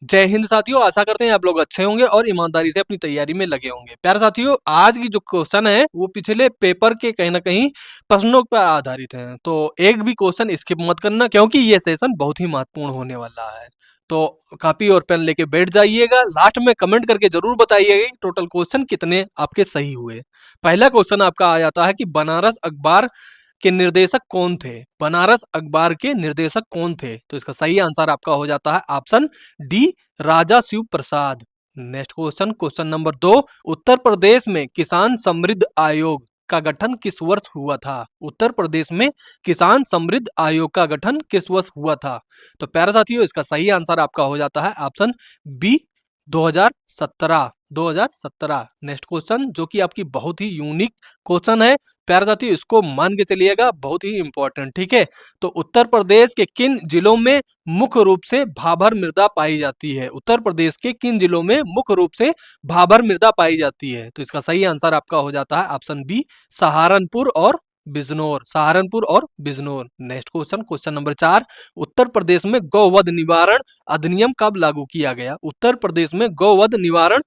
जय हिंद साथियों, आशा करते हैं आप लोग अच्छे होंगे और ईमानदारी से अपनी तैयारी में लगे होंगे। प्यारे साथियों, आज की जो क्वेश्चन है वो पिछले पेपर के कहीं ना कहीं प्रश्नों पर आधारित है, तो एक भी क्वेश्चन स्किप मत करना क्योंकि ये सेशन बहुत ही महत्वपूर्ण होने वाला है। तो कॉपी और पेन लेके बैठ जाइएगा। लास्ट में कमेंट करके जरूर बताइएगा कि टोटल क्वेश्चन कितने आपके सही हुए। पहला क्वेश्चन आपका आ जाता है कि बनारस अखबार के निर्देशक कौन थे? बनारस अखबार के निर्देशक कौन थे? तो इसका सही आंसर आपका हो जाता है ऑप्शन डी, राजा शिव प्रसाद। Next question, question number 2, Uttar Pradesh में किसान समृद्ध आयोग का गठन किस वर्ष हुआ था? उत्तर प्रदेश में किसान समृद्ध आयोग का गठन किस वर्ष हुआ था? तो प्यारे साथियों, इसका सही आंसर आपका हो जाता है ऑप्शन बी, 2017। 2017। नेक्स्ट क्वेश्चन जो कि आपकी बहुत ही यूनिक क्वेश्चन है प्यारे साथियों, इसको मान के चलिएगा, बहुत ही इंपॉर्टेंट। ठीक है, तो उत्तर प्रदेश के किन जिलों में मुख्य रूप से भाभर मृदा पाई जाती है? उत्तर प्रदेश के किन जिलों में मुख्य रूप से भाभर मृदा पाई जाती है? तो इसका सही आंसर आपका हो जाता है ऑप्शन बी, सहारनपुर और बिजनौर। सहारनपुर और Bijnor. Next question, question number 4, Uttar Pradesh में गौवध निवारण अधिनियम कब लागू किया गया? उत्तर प्रदेश में गौवध निवारण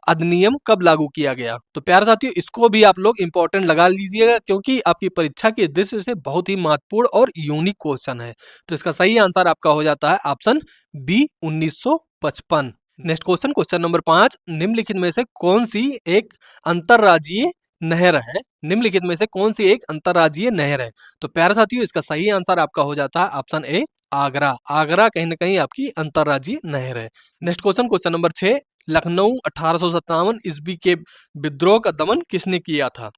अधिनियम कब लागू किया गया? तो प्यारे साथियों, इसको भी आप लोग इंपॉर्टेंट लगा लीजिएगा क्योंकि आपकी परीक्षा के दृष्टि से बहुत ही महत्वपूर्ण और यूनिक क्वेश्चन है। तो इसका सही आंसर आपका हो जाता है option B, 1955। Next question, question number 5, निम्नलिखित में से कौन सी एक अंतरराज्यीय नहर है? निम्नलिखित में से कौन सी एक अंतरराज्यीय नहर है? तो प्यारे साथियों, इसका सही आंसर आपका हो जाता है ऑप्शन ए, आगरा। आगरा कहीं ना कहीं आपकी अंतरराज्यीय नहर है। Next question, question number 6, Lucknow 1857 ईस्वी के विद्रोह का दमन किसने किया था?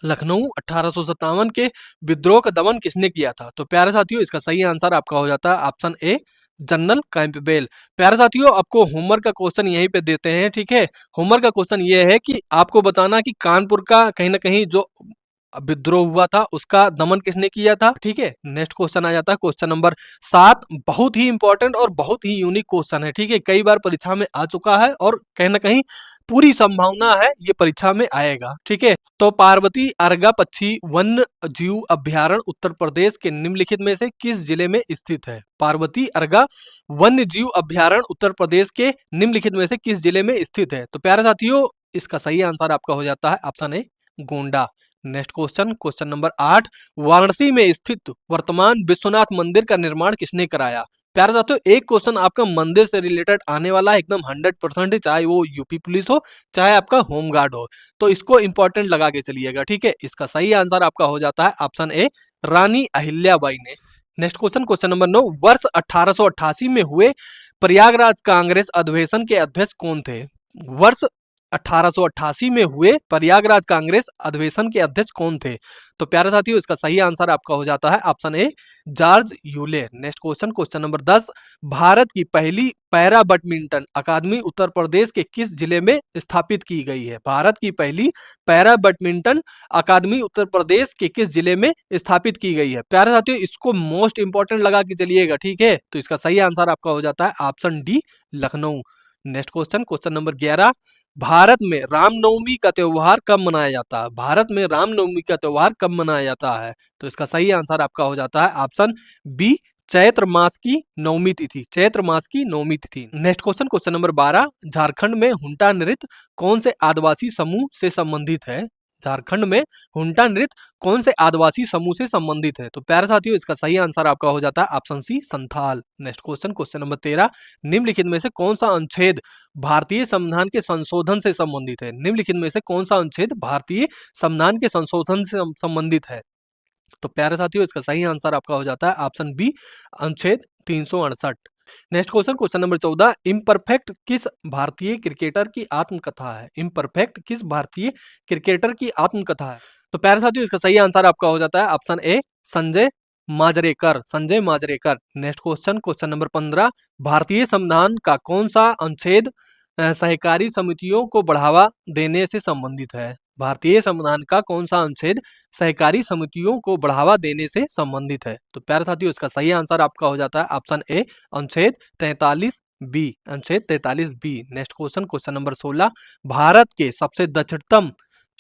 लखनऊ 1857 के विद्रोह का दमन किसने किया था? तो प्यारे साथियों, इसका सही आंसर आपका हो जाता है ऑप्शन ए, जनरल कैंपबेल। प्यारे साथियों, आपको होमवर्क का क्वेश्चन यहीं पे देते हैं। ठीक है, होमवर्क का क्वेश्चन ये है कि आपको बताना कि कानपुर का कहीं ना कहीं जो विद्रोह हुआ था उसका दमन किसने किया था। ठीक है, नेक्स्ट क्वेश्चन आ जाता है क्वेश्चन नंबर 7, बहुत ही इंपॉर्टेंट और बहुत ही यूनिक क्वेश्चन है। ठीक है, कई बार परीक्षा में आ चुका है और कहीं ना कहीं पूरी संभावना है ये परीक्षा में आएगा। ठीक है, तो पार्वती अर्गा पक्षी वन्य जीव अभ्यारण्य उत्तर प्रदेश के निम्नलिखित में से किस जिले में स्थित है? पार्वती अर्गा वन्य जीव अभ्यारण्य उत्तर प्रदेश के निम्नलिखित में से किस जिले में स्थित है? तो प्यारे साथियों, इसका सही आंसर आपका हो जाता है ऑप्शन ए, Gonda. Next question, question number 8, Varanasi में स्थित वर्तमान विश्वनाथ मंदिर का निर्माण किसने कराया? प्यारे साथियों, एक क्वेश्चन आपका मंदिर से रिलेटेड आने वाला है एकदम 100%, चाहे वो यूपी पुलिस हो चाहे आपका होमगार्ड हो, तो इसको इंपॉर्टेंट लगा के चलिएगा। ठीक है, इसका सही आंसर आपका हो जाता है ऑप्शन ए, रानी अहिल्याबाई ने। नेक्स्ट क्वेश्चन, क्वेश्चन नंबर 9, वर्ष 1888 में हुए प्रयागराज कांग्रेस अधिवेशन के अध्यक्ष कौन थे? वर्ष 1888 में हुए प्रयागराज कांग्रेस अधिवेशन के अध्यक्ष कौन थे? तो प्यारे साथियों, इसका सही आंसर आपका हो जाता है ऑप्शन ए, George Yule. Next question, question number 10, Bharat की पहली पैरा बैडमिंटन अकादमी उत्तर प्रदेश के किस जिले में स्थापित की गई है? भारत की पहली पैरा बैडमिंटन अकादमी उत्तर प्रदेश के किस जिले में स्थापित की गई है? प्यारे साथियों, इसको मोस्ट इंपॉर्टेंट लगा के चलिएगा। ठीक है, तो इसका सही आंसर आपका हो जाता है option D, Lucknow. Next question, question number 11, Bharat में रामनवमी का त्योहार कब मनाया जाता है? भारत में रामनवमी का त्योहार कब मनाया जाता है? तो इसका सही आंसर आपका हो जाता है ऑप्शन बी, चैत्र मास की नवमी तिथि। चैत्र मास की नवमी तिथि। Next question, question number 12, Jharkhand में हुंटा नृत्य कौन से आदिवासी समूह से संबंधित है? झारखंड में हुंटा नृत्य कौन से आदिवासी समूह से संबंधित है? तो प्यारे साथियों, इसका सही आंसर आपका हो जाता है option C, Santhal. Next question, question number 13, निम्नलिखित में से कौन सा अनुच्छेद भारतीय संविधान के संशोधन से संबंधित है? निम्नलिखित में से कौन सा अनुच्छेद भारतीय संविधान के संशोधन से संबंधित है? तो प्यारे साथियों, इसका सही आंसर आपका हो जाता है ऑप्शन बी, अनुच्छेद 368। Next question, question number 14, imperfect किस भारतीय क्रिकेटर की आत्मकथा है? इम्परफेक्ट किस भारतीय क्रिकेटर की आत्मकथा है? तो प्यारे साथियों, इसका सही आंसर आपका हो जाता है option A, Sanjay Manjrekar. Sanjay Manjrekar. Next question, question number 15, भारतीय संविधान का कौन सा अनुच्छेद सहकारी समितियों को बढ़ावा देने से संबंधित है? भारतीय संविधान का कौन सा अनुच्छेद सहकारी समितियों को बढ़ावा देने से संबंधित है? तो प्यारे साथियों, इसका सही आंसर आपका हो जाता है ऑप्शन ए, अनुच्छेद 43 बी। अनुच्छेद 43 B. Next question, question number 16, Bharat के सबसे दक्षिणतम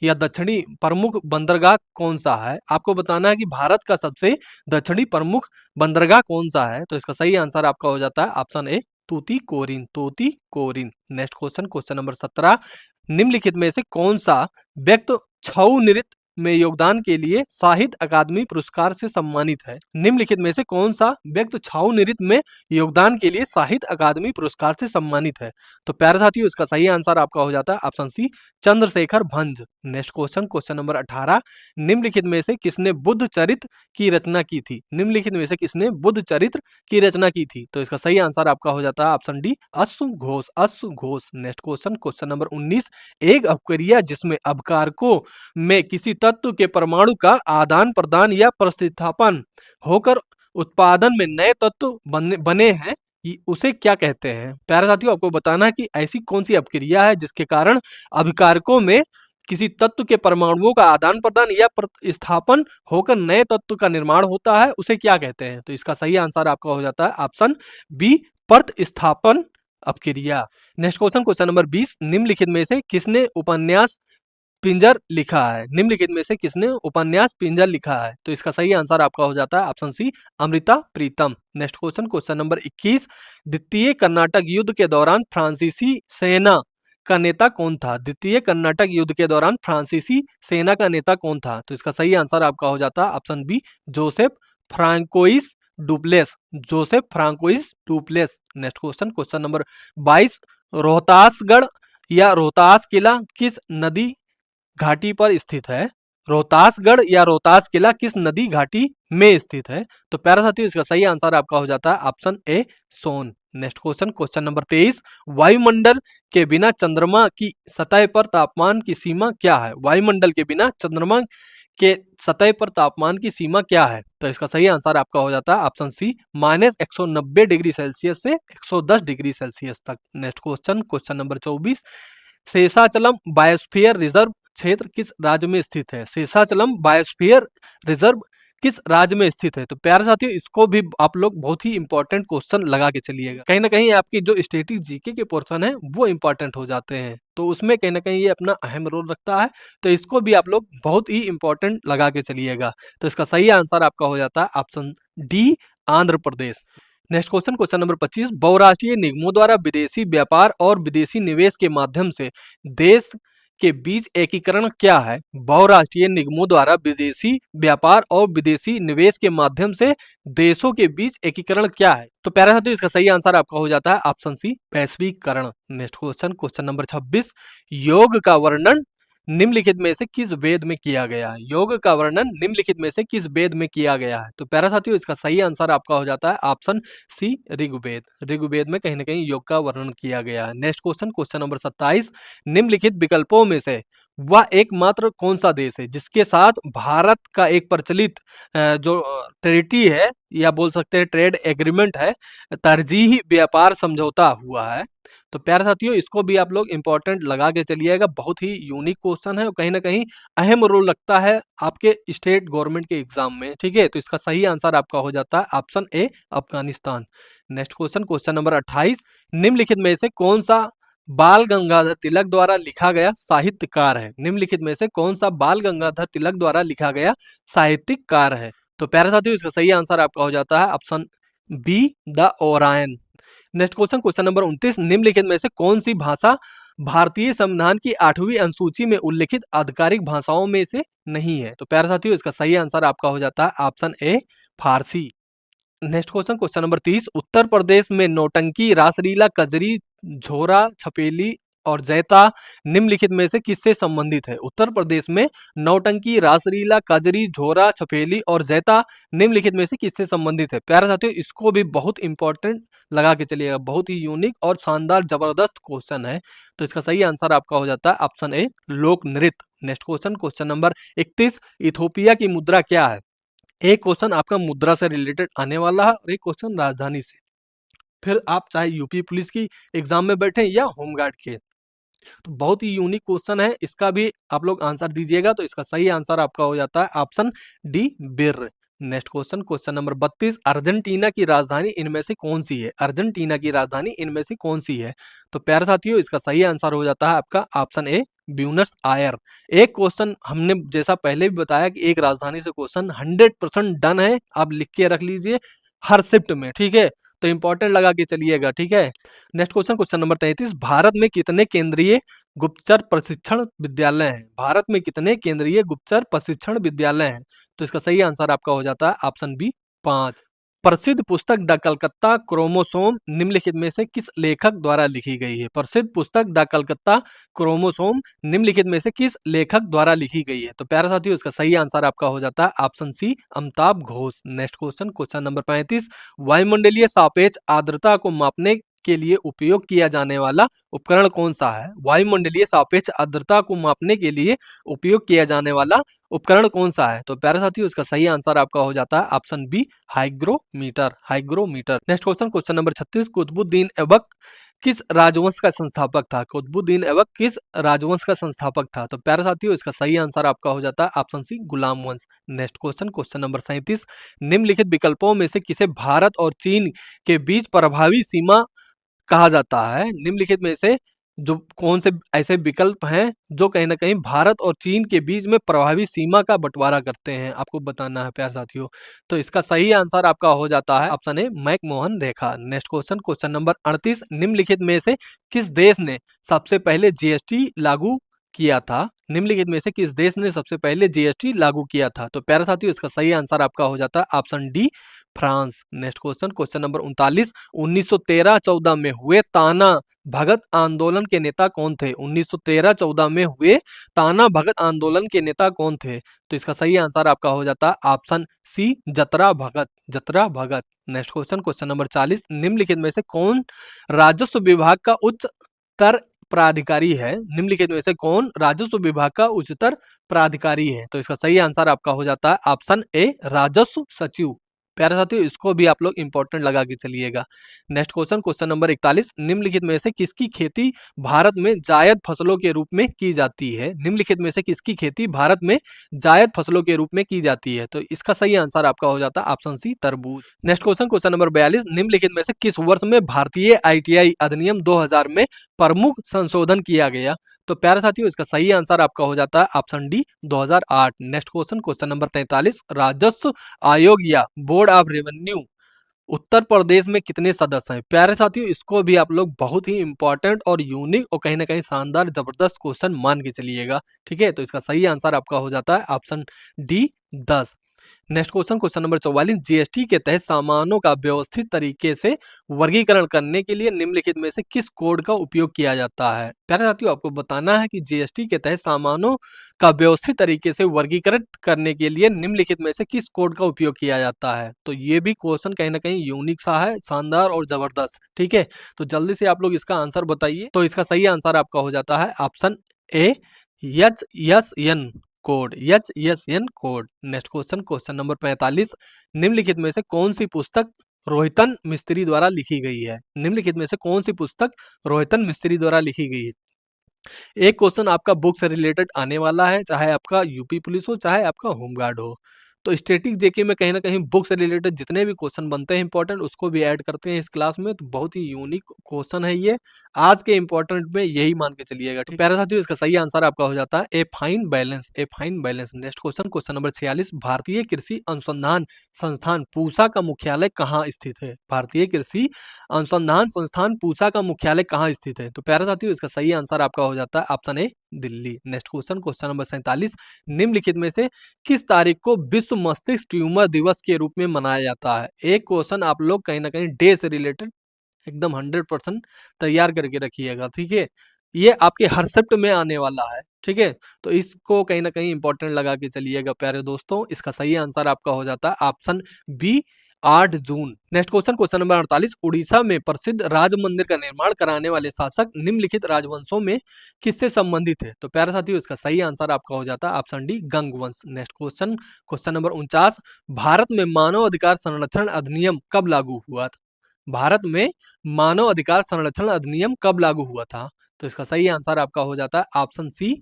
या दक्षिणी प्रमुख बंदरगाह कौन सा है? आपको बताना है कि भारत का सबसे दक्षिणी प्रमुख बंदरगाह कौन सा है। तो इसका सही आंसर आपका हो जाता है ऑप्शन ए, Tuticorin, Tuticorin. Next question, question number 17, निम्नलिखित में से कौन सा व्यक्ति छऊ नृत्य में योगदान के लिए साहित्य अकादमी पुरस्कार से सम्मानित है? निम्नलिखित में से कौन सा व्यक्ति छऊ नृत्य में योगदान के लिए साहित्य अकादमी पुरस्कार से सम्मानित है? तो प्यारे साथियों, इसका सही आंसर आपका हो जाता है option C, Chandrashekhar Bhanj. Next question, question number 18, निम्नलिखित में से किसने बुद्ध चरित्र की रचना की थी? निम्नलिखित में से किसने बुद्ध चरित्र की रचना की थी? तो इसका सही आंसर आपका हो जाता है ऑप्शन डी, अश्वघोष, अश्वघोष। नेक्स्ट क्वेश्चन, क्वेश्चन नंबर 19, एक अपक्रिया जिसमें अपकारकों में किसी तत्व के परमाणु का आदान प्रदान या प्रतिस्थापन होकर उत्पादन में नए तत्व बने हैं, उसे क्या कहते हैं? प्यारे साथियों, आपको बताना है कि ऐसी कौन सी अपक्रिया है जिसके कारण अभिकारकों में किसी तत्व के परमाणुओं का आदान प्रदान या प्रतिस्थापन होकर नए तत्व का निर्माण होता है, उसे क्या कहते हैं? तो इसका सही आंसर आपका हो जाता है ऑप्शन बी, प्रतिस्थापन अपक्रिया। नेक्स्ट क्वेश्चन, क्वेश्चन नंबर 20, निम्नलिखित में से किसने उपन्यास पिंजर लिखा है? निम्नलिखित में से किसने उपन्यास पिंजर लिखा है? तो इसका सही आंसर आपका हो जाता है ऑप्शन सी, Amrita Pritam. Next question, question number 21, द्वितीय कर्नाटक युद्ध के दौरान फ्रांसीसी सेना का नेता कौन था? द्वितीय कर्नाटक युद्ध के दौरान फ्रांसीसी सेना का नेता कौन था? तो इसका सही आंसर आपका हो जाता है option B, Joseph Francois Dupleix, Joseph Francois Dupleix. Next question, question number 22, Rohtasgarh या रोहतास किला किस नदी घाटी पर स्थित है? रोहतासगढ़ या रोहतास किला किस नदी घाटी में स्थित है? तो प्यारे साथियों, इसका सही आंसर आपका हो जाता है option A, Son. Next question, question number 23, वायुमंडल के बिना चंद्रमा की सतह पर तापमान की सीमा क्या है? वायुमंडल के बिना चंद्रमा के सतह पर तापमान की सीमा क्या है? तो इसका सही आंसर आपका हो जाता है ऑप्शन सी, -190 डिग्री सेल्सियस से 110 डिग्री सेल्सियस तक। Next question, question number 24, Seshachalam biosphere reserve क्षेत्र किस राज्य में स्थित है? शेषाचलम बायोस्फीयर रिजर्व किस राज्य में स्थित है? तो प्यारे साथियों, इसको भी आप लोग बहुत ही इंपॉर्टेंट क्वेश्चन लगा के चलिएगा। कहीं ना कहीं आपकी जो स्टैटिक जीके के पोर्शन है वो इंपॉर्टेंट हो जाते हैं, तो उसमें कहीं ना कहीं ये अपना अहम रोल रखता है, तो इसको भी आप लोग बहुत ही इंपॉर्टेंट लगा के चलिएगा। तो इसका सही आंसर आपका हो जाता है option D, Andhra Pradesh. Next question, question number 25, बहुराष्ट्रीय निगमों द्वारा विदेशी व्यापार और विदेशी निवेश के माध्यम से देश के बीच एकीकरण क्या है? बहुराष्ट्रीय निगमों द्वारा विदेशी व्यापार और विदेशी निवेश के माध्यम से देशों के बीच एकीकरण क्या है? तो प्यारे साथियों, इसका सही आंसर आपका हो जाता है ऑप्शन सी, वैश्वीकरण। नेक्स्ट क्वेश्चन, क्वेश्चन नंबर 26, योग का वर्णन निम्नलिखित में से किस वेद में किया गया है? योग का वर्णन निम्नलिखित में से किस वेद में किया गया है? तो प्यारे साथियों, इसका सही आंसर आपका हो जाता है ऑप्शन सी, ऋग्वेद। ऋग्वेद में कहीं ना कहीं योग का वर्णन किया गया है। नेक्स्ट क्वेश्चन, क्वेश्चन नंबर 27, निम्नलिखित विकल्पों में से वह एकमात्र कौन सा देश है जिसके साथ भारत का एक प्रचलित जो ट्रेटी है या बोल सकते हैं ट्रेड एग्रीमेंट है, तरजीही व्यापार समझौता हुआ है? तो प्यारे साथियों, इसको भी आप लोग इंपॉर्टेंट लगा के चलिएगा, बहुत ही यूनिक क्वेश्चन है और कहीं ना कहीं अहम रोल रखता है आपके स्टेट गवर्नमेंट के एग्जाम में। ठीक है, तो इसका सही आंसर आपका हो जाता है ऑप्शन ए, Afghanistan. Next question, question number 28, निम्नलिखित में से कौन सा बाल गंगाधर तिलक द्वारा लिखा गया साहित्यकार है? निम्नलिखित में से कौन सा बाल गंगाधर तिलक द्वारा लिखा गया साहित्यकार है? तो प्यारे साथियों, इसका सही आंसर आपका हो जाता है option B, the Orion. Next question, question number 29, निम्नलिखित में से कौन सी भाषा भारतीय संविधान की 8वीं अनुसूची में उल्लिखित आधिकारिक भाषाओं में से नहीं है? तो प्यारे साथियों, इसका सही आंसर आपका हो जाता है ऑप्शन ए, फारसी। Next question, question number 30, Uttar Pradesh में नौटंकी, रासलीला, कजरी, झोरा छपेली और जैता निम्नलिखित में से किससे संबंधित है? उत्तर प्रदेश में नौटंकी, रासलीला, कजरी, झोरा छपेली और जैता निम्नलिखित में से किससे संबंधित है? प्यारे साथियों, इसको भी बहुत इंपॉर्टेंट लगा के चलिएगा, बहुत ही यूनिक और शानदार जबरदस्त क्वेश्चन है। तो इसका सही आंसर आपका हो जाता है ऑप्शन ए, लोक नृत्य। Next question, question number 31, Ethiopia की मुद्रा क्या है? एक क्वेश्चन आपका मुद्रा से रिलेटेड आने वाला है और एक क्वेश्चन राजधानी से। फिर आप चाहे यूपी पुलिस की एग्जाम में बैठे या होमगार्ड के, तो बहुत ही यूनिक क्वेश्चन है, इसका भी आप लोग आंसर दीजिएगा। तो इसका सही आंसर आपका हो जाता है ऑप्शन डी, बिर। Next question, question number 32, Argentina की राजधानी इनमें से कौन सी है? अर्जेंटीना की राजधानी इनमें से कौन सी है? तो प्यारे साथियों, इसका सही आंसर हो जाता है आपका ऑप्शन ए, ब्यूनस आयर। एक क्वेश्चन हमने जैसा पहले भी बताया कि एक राजधानी से क्वेश्चन 100% डन है, आप लिख के रख लीजिए हर शिफ्ट में। ठीक है, तो इंपॉर्टेंट लगा के चलिएगा, ठीक है। Next question, question number 33, Bharat में कितने केंद्रीय गुप्तचर प्रशिक्षण विद्यालय हैं? भारत में कितने केंद्रीय गुप्तचर प्रशिक्षण विद्यालय हैं? तो इसका सही आंसर आपका हो जाता है ऑप्शन बी 5। प्रसिद्ध पुस्तक द कलकत्ता क्रोमोसोम निम्नलिखित में से किस लेखक द्वारा लिखी गई है? प्रसिद्ध पुस्तक द कलकत्ता क्रोमोसोम निम्नलिखित में से किस लेखक द्वारा लिखी गई है? तो प्यारे साथियों, इसका सही आंसर आपका हो जाता है option C Amitabh Ghosh. Next question, question number 35, वायुमंडलीय सापेक्ष आर्द्रता को मापने के लिए उपयोग किया जाने वाला उपकरण कौन सा है? वायुमंडलीय सापेक्ष आर्द्रता को मापने के लिए उपयोग किया जाने वाला उपकरण कौन सा है? तो प्यारे साथियों, इसका सही आंसर आपका हो जाता है option B hygrometer. Hygrometer. Next question, question number 36, Qutubuddin Aibak किस राजवंश का संस्थापक था? कुतुबुद्दीन ऐबक किस राजवंश का संस्थापक था? तो प्यारे साथियों, इसका सही आंसर आपका हो जाता है ऑप्शन सी गुलाम वंश। नेक्स्ट क्वेश्चन, क्वेश्चन नंबर 37, निम्नलिखित विकल्पों में से किसे भारत और चीन के बीच प्रभावी सीमा कहा जाता है? निम्नलिखित में से जो कौन से ऐसे विकल्प हैं जो कहीं न कहीं भारत और चीन के बीच में प्रभावी सीमा का बँटवारा करते हैं? आपको बताना है प्यारे साथियों। तो इसका सही आंसर आपका हो जाता है ऑप्शन ए मैकमोहन रेखा। नेक्स्ट क्वेश्चन, क्वेश्चन नंबर 38, निम्नलिखित में से किस देश ने सबसे पहले जीएसटी लागू किया था? निम्नलिखित में से किस देश ने सबसे पहले जीएसटी लागू किया था? तो प्यारे साथियों, इसका सही आंसर आपका हो जाता है option D France. Next question, question number 39, 1913-14 में हुए ताना भगत आंदोलन के नेता कौन थे? 1913-14 में हुए ताना भगत आंदोलन के नेता कौन थे? तो इसका सही आंसर आपका हो जाता है ऑप्शन सी जतरा भगत। जतरा भगत। नेक्स्ट क्वेश्चन, क्वेश्चन नंबर 40, निम्नलिखित में से कौन राजस्व विभाग का उच्चतर प्राधिकारी है? निम्नलिखित में से कौन राजस्व विभाग का उच्चतर प्राधिकारी है? तो इसका सही आंसर आपका हो जाता है ऑप्शन ए राजस्व सचिव। प्यारे साथियों, इसको भी आप लोग इंपॉर्टेंट लगा के चलिएगा। नेक्स्ट क्वेश्चन, क्वेश्चन नंबर 41, निम्नलिखित में से किसकी खेती भारत में जायद फसलों के रूप में की जाती है? निम्नलिखित में से किसकी खेती भारत में जायद फसलों के रूप में की जाती है? तो इसका सही आंसर आपका हो जाता है ऑप्शन सी तरबूज। नेक्स्ट क्वेश्चन, क्वेश्चन नंबर 42, निम्नलिखित में से किस वर्ष में भारतीय आईटीआई अधिनियम 2000 में प्रमुख संशोधन किया गया? तो प्यारे साथियों, इसका सही आंसर आपका हो जाता है option D 2008। Next question, question number 43, राजस्व आयोग या board of revenue Uttar Pradesh में कितने सदस्य हैं? प्यारे साथियों, इसको भी आप लोग बहुत ही इंपॉर्टेंट और यूनिक और कहीं ना कहीं शानदार जबरदस्त क्वेश्चन मान के चलिएगा, ठीक है। तो इसका सही आंसर आपका हो जाता है option D 10। Next question, question number 44, GST के तहत सामानों का व्यवस्थित तरीके से वर्गीकरण करने के लिए निम्नलिखित में से किस कोड का उपयोग किया जाता है? प्यारे साथियों, आपको बताना है कि जीएसटी के तहत सामानों का व्यवस्थित तरीके से वर्गीकृत करने के लिए निम्नलिखित में से किस कोड का उपयोग किया जाता है? तो ये भी क्वेश्चन कहीं ना कहीं यूनिक सा है, शानदार और जबरदस्त, ठीक है। तो जल्दी से आप लोग इसका आंसर बताइए। तो इसका सही आंसर आपका हो जाता है ऑप्शन ए HSN code. HSN code. Next question, question number 45, निम्नलिखित में से कौन सी पुस्तक रोहितन मिस्त्री द्वारा लिखी गई है? निम्नलिखित में से कौन सी पुस्तक रोहितन मिस्त्री द्वारा लिखी गई है? एक क्वेश्चन आपका बुक से रिलेटेड आने वाला है, चाहे आपका यूपी पुलिस हो, चाहे आपका होमगार्ड हो। तो स्टैटिक जेके में कहीं ना कहीं बुक से रिलेटेड जितने भी क्वेश्चन बनते हैं इंपॉर्टेंट, उसको भी ऐड करते हैं इस क्लास में। तो बहुत ही यूनिक क्वेश्चन है ये, आज के इंपॉर्टेंट में यही मान के चलिएगा, ठीक है। प्यारे साथियों, इसका सही आंसर आपका हो जाता है a fine balance. A fine balance. Next question, question number 46, भारतीय कृषि अनुसंधान संस्थान पूसा का मुख्यालय कहाँ स्थित है? भारतीय कृषि अनुसंधान संस्थान पूसा का मुख्यालय कहाँ स्थित है? तो प्यारे साथियों, इसका सही आंसर आपका हो जाता है ऑप्शन ए Delhi. Next question, question number 47, निम्नलिखित में से किस तारीख को विश्व मस्तिष्क ट्यूमर दिवस के रूप में मनाया जाता है? एक क्वेश्चन आप लोग कहीं ना कहीं डे से रिलेटेड एकदम 100% तैयार करके रखिएगा, ठीक है। ये आपके हर शिफ्ट में आने वाला है, ठीक है। तो इसको कहीं ना कहीं इंपॉर्टेंट लगा के चलिएगा प्यारे दोस्तों। इसका सही आंसर आपका हो जाता है option B 8 June. Next question, question number 48, Odisha में प्रसिद्ध राज मंदिर का निर्माण कराने वाले शासक निम्नलिखित राजवंशों में किससे संबंधित है? तो प्यारे साथियों, इसका सही आंसर आपका हो जाता है ऑप्शन डी गंग वंश। Next question, question number 49, Bharat में मानव अधिकार संरक्षण अधिनियम कब लागू हुआ था? भारत में मानव अधिकार संरक्षण अधिनियम कब लागू हुआ था? तो इसका सही आंसर आपका हो जाता है option C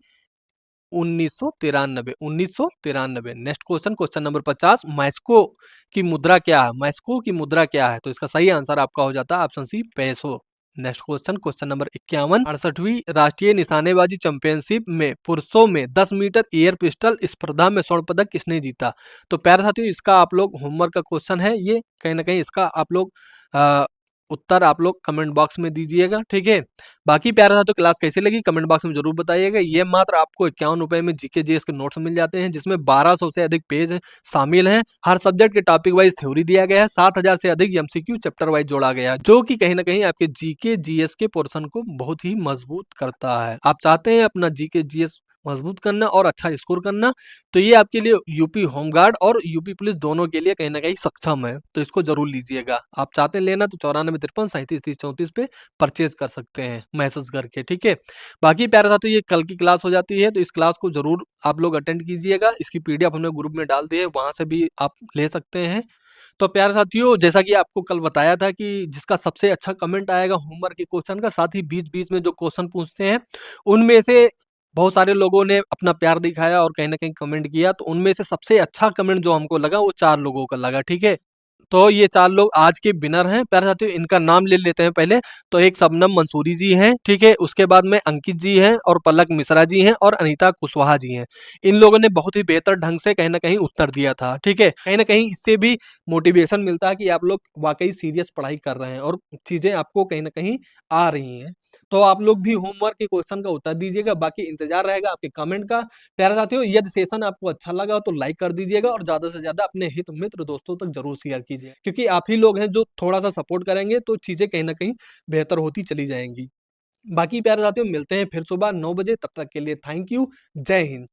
1993। 1993। Next question, question number 50, Mexico की मुद्रा क्या है? मैस्को की मुद्रा क्या है? तो इसका सही आंसर आपका हो जाता है ऑप्शन सी पैसो। नेक्स्ट क्वेश्चन, क्वेश्चन नंबर 51, 68वीं राष्ट्रीय निशानेबाजी चैंपियनशिप में पुरुषों में 10 मीटर एयर पिस्टल स्पर्धा में स्वर्ण पदक किसने जीता? तो प्यारे साथियों, इसका आप लोग होमवर्क का क्वेश्चन है, ये कहीं ना कहीं इसका आप लोग उत्तर आप लोग कमेंट बॉक्स में दीजिएगा, ठीक है। बाकी प्यारे साथियों क्लास कैसी लगी कमेंट बॉक्स में जरूर बताइएगा। ये मात्र आपको 51 रुपए में जीके जीएस के नोट्स मिल जाते हैं, जिसमें 1200 से अधिक पेज शामिल हैं। हर सब्जेक्ट के टॉपिक वाइज थ्योरी दिया गया है, 7000 से अधिक एमसीक्यू चैप्टर वाइज जोड़ा गया है, जो कि कहीं ना कहीं आपके जीके जीएस के पोर्शन को बहुत ही मजबूत करता है। आप चाहते हैं अपना जीके जीएस मजबूत करना और अच्छा स्कोर करना, तो ये आपके लिए यूपी होमगार्ड और यूपी पुलिस दोनों के लिए कहीं ना कहीं सक्षम है, तो इसको जरूर लीजिएगा। आप चाहते हैं लेना तो 94 53 37 30 34 पे परचेज कर सकते हैं मैसेज करके, ठीक है। बाकी प्यारे साथियों ये कल की क्लास हो जाती है, तो इस क्लास को जरूर आप लोग अटेंड कीजिएगा। इसकी पीडीएफ हमने ग्रुप में डाल दी है, वहां से भी आप ले सकते हैं। तो प्यारे साथियों जैसा कि आपको कल बताया था कि जिसका सबसे अच्छा कमेंट आएगा होमवर्क के क्वेश्चन का, साथ ही बीच बीच में जो क्वेश्चन पूछते हैं उनमें से बहुत सारे लोगों ने अपना प्यार दिखाया और कहीं ना कहीं कमेंट किया, तो उनमें से सबसे अच्छा कमेंट जो हमको लगा वो 4 लोगों का लगा, ठीक है। तो ये 4 लोग आज के विनर हैं। प्यारे साथियों इनका नाम ले लेते हैं पहले। तो एक शबनम मंसूरी जी हैं, ठीक है। उसके बाद में अंकित जी हैं और पलक मिश्रा जी हैं और अनीता कुशवाहा जी हैं। इन लोगों ने बहुत ही बेहतर ढंग से कहीं न कहीं उत्तर दिया था, ठीक है। कहीं न कहीं इससे भी मोटिवेशन मिलता है कि आप लोग वाक़ई सीरियस पढ़ाई कर रहे हैं और चीज़ें आपको कहीं न कहीं आ रही हैं। तो आप लोग भी होमवर्क के क्वेश्चन का उत्तर दीजिएगा, बाकी इंतज़ार रहेगा आपके कमेंट का। प्यारे साथियों यदि सेशन आपको अच्छा लगा तो लाइक कर दीजिएगा और ज़्यादा से ज़्यादा अपने हित मित्र दोस्तों तक ज़रूर शेयर कीजिए, क्योंकि आप ही लोग हैं जो थोड़ा-सा सपोर्ट करेंगे तो चीज़ें कहीं न कहीं बेहतर होती चली जाएँगी। बाकी प्यारे साथियों मिलते हैं फिर सुबह 9 बजे, तब तक के लिए थैंक यू। जय हिंद।